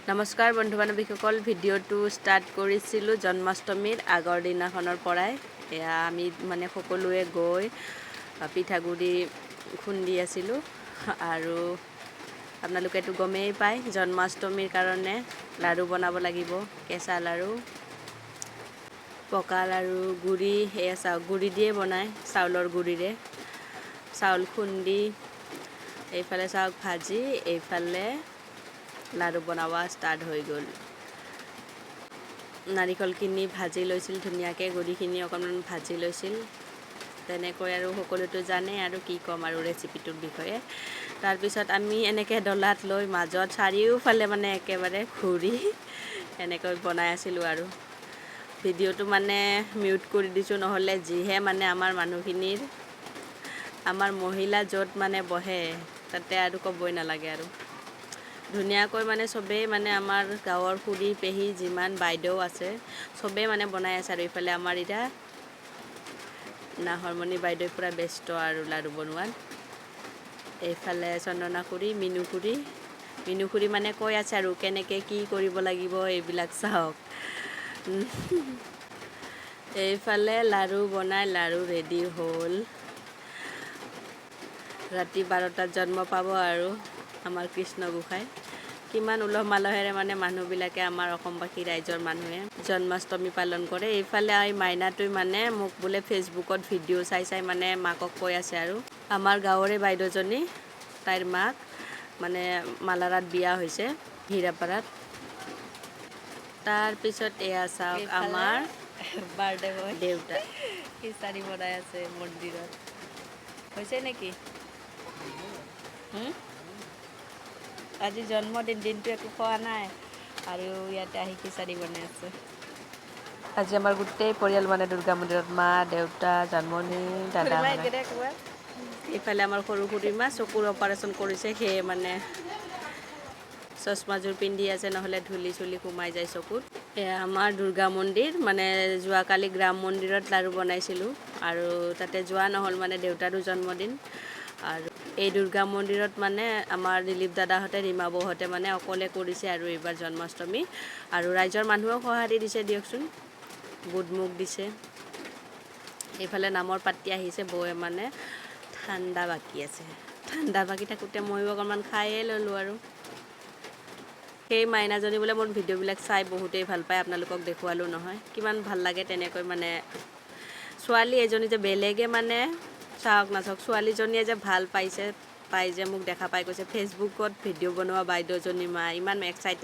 নমস্কাৰ বন্ধু বান্ধৱীসকল, ভিডিঅ'টো ষ্টাৰ্ট কৰিছিলোঁ জন্মাষ্টমীৰ আগৰ দিনাখনৰ পৰাই। এয়া আমি মানে সকলোৱে গৈ পিঠাগুড়ি খুন্দি আছিলোঁ আৰু আপোনালোকেতো গমেই পায় জন্মাষ্টমীৰ কাৰণে লাড়ু বনাব লাগিব। কেঁচা লাড়ু, পকা লাড়ু, গুড়ি, সেয়া গুড়ি দিয়ে বনায়, চাউলৰ গুড়িৰে। চাউল খুন্দি এইফালে চাওক ভাজি, এইফালে লাড়ু বনোৱা ষ্টাৰ্ট হৈ গ'ল। নাৰিকলখিনি ভাজি লৈছিল ধুনীয়াকৈ, গুড়িখিনি অকণমান ভাজি লৈছিল। তেনেকৈ আৰু সকলোতো জানে আৰু কি ক'ম আৰু ৰেচিপিটোৰ বিষয়ে। তাৰপিছত আমি এনেকৈ ডলাত লৈ মাজত চাৰিওফালে মানে একেবাৰে ঘূৰি এনেকৈ বনাই আছিলোঁ আৰু ভিডিঅ'টো মানে মিউট কৰি দিছোঁ, নহ'লে যিহে মানে আমাৰ মানুহখিনিৰ, আমাৰ মহিলা য'ত মানে বহে তাতে আৰু ক'বই নালাগে আৰু ধুনীয়াকৈ মানে চবেই মানে আমাৰ গাঁৱৰ খুৰী পেহী যিমান বাইদেউ আছে চবেই মানে বনাই আছে। আৰু এইফালে আমাৰ এতিয়া নাহৰমণি বাইদেউ পূৰা ব্যস্ত আৰু লাড়ু বনোৱাত। এইফালে চন্দনা খুৰী, মিনু খুৰী মানে কৈ আছে আৰু কেনেকৈ কি কৰিব লাগিব এইবিলাক চাওক। এইফালে লাড়ু বনাই লাড়ু ৰেডি হ'ল। ৰাতি 12টাত জন্ম পাব আৰু আমাৰ কৃষ্ণ গোসাঁই। কিমান উলহ মালহেৰে মানে মানুহবিলাকে, আমাৰ অসমবাসী ৰাইজৰ মানুহে জন্মাষ্টমী পালন কৰে। এইফালে এই মাইনাটোৱে মানে মোক বোলে ফেচবুকত ভিডিঅ' চাই মানে মাকক কৈ আছে আৰু আমাৰ গাঁৱৰে বাইদেউজনী, তাইৰ মাক মানে মালাৰাত বিয়া হৈছে হীৰাপাৰাত। তাৰপিছত এয়া চাওক আমাৰ বাৰ্থডে বয় দেউতা খিচাৰি বনাই আছে মন্দিৰত। হৈছে নেকি? আজি জন্মদিন, দিনটো একো খোৱা নাই আৰু ইয়াতে আহি খিচাৰি বনাই আছে। আজি আমাৰ গোটেই পৰিয়াল মানে দুৰ্গা মন্দিৰত, মা, দেউতা, জানমণি, দাদা। এইফালে আমাৰ সৰু খুৰীমা চকুৰ অপাৰেশ্যন কৰিছে, সেয়ে মানে চশমাযোৰ পিন্ধি আছে, নহ'লে ধূলি চুলি সোমাই যায় চকুত। এয়া আমাৰ দুৰ্গা মন্দিৰ, মানে যোৱাকালি গ্ৰাম মন্দিৰত লাড়ু বনাইছিলোঁ আৰু তাতে যোৱা নহ'ল, মানে দেউতাৰো জন্মদিন। আৰু এই দুৰ্গা মন্দিৰত মানে আমাৰ দিলীপ দাদাহঁতে, ৰীমা বৌহঁতে মানে অকলে কৰিছে আৰু এইবাৰ জন্মাষ্টমী। আৰু ৰাইজৰ মানুহেও সঁহাৰি দিছে দিয়কচোন, বুট মুগ দিছে। এইফালে নামৰ পাত্ৰী আহিছে, বৌয়ে মানে ঠাণ্ডা বাকি আছে। ঠাণ্ডা বাকি থাকোঁতে ময়ো অকণমান খায়ে ল'লোঁ আৰু সেই মাইনাজনী বোলে মোৰ ভিডিঅ'বিলাক চাই বহুতেই ভাল পায়, আপোনালোকক দেখুৱালোঁ নহয়। কিমান ভাল লাগে তেনেকৈ মানে ছোৱালী এজনী যে বেলেগে মানে চাওক নাচাওক, ছোৱালীজনীয়ে যে ভাল পাইছে, পাই যে মোক দেখা পাই কৈছে ফেচবুকত ভিডিঅ' বনোৱা বাইদেউজনী মা ইমান এক্সাইটেড